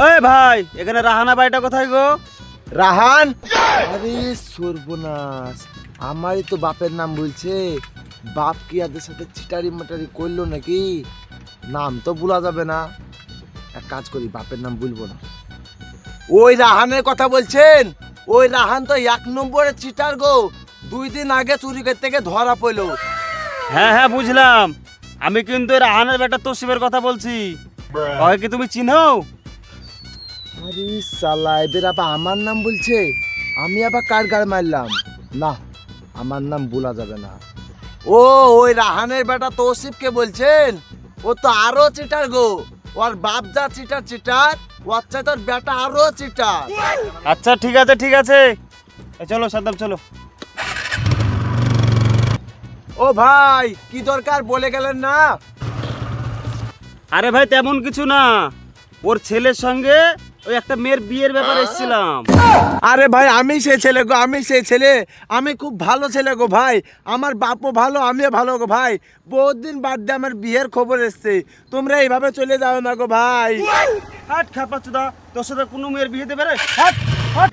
এই ভাই, এখানে রাহানা বাড়িটা কোথায় গো? রাহান? আরে সর্বনাশ, আমারই তো বাপের নাম বলছে। বাপ কি আদের সাথে চিটারি মাটারি করলো নাকি? নাম তো ভুলা যাবে না। এক কাজ করি, বাপের নাম বলবো না। ওই রাহানের কথা বলছেন? ওই রাহান তো 1 নম্বরের চিটার গো। 2 দিন আগে চুরি করতে গিয়ে ধরা পড়লো। হ্যাঁ হ্যাঁ বুঝলাম, আমি কিন্তু রাহানের বেটা তোসিফের কথা বলছি। ওকে কি তুমি চিনো? আরে সালা, এদের আবার আমার নাম বলছে। আমি আবার কার গায়ে মারলাম? না, আমার নাম ভুলা যাবে না। ও, ওই রাহানের বেটা তৌসিফকে বলছেন? ও তো আরো চিটার গো। ওর বাপ যা চিটার চিটার, ওর চাই তোর বেটা আরো চিটার। আচ্ছা ঠিক আছে ঠিক আছে, চলো সাদ্দাম চলো। ও ভাই, কি দরকার বলে গেলেন না? আরে ভাই তেমন কিছু না, ওর ছেলের সঙ্গে ওই একটা মেয়ের বিয়ের ব্যাপারে এসেছিলাম। আরে ভাই, আমি সেই ছেলে গো, আমি সেই ছেলে। আমি খুব ভালো ছেলে গো ভাই। আমার বাপও ভালো, আমিও ভালো গো ভাই। বহুত দিন বাদ দিয়ে আমার বিয়ের খবর এসছে। তোমরা এইভাবে চলে যাও না গো ভাই। হাট খাপাচ্ছুদা, তোর সাথে কোনো মেয়ের বিয়ে দেবে রে? হাট হাট।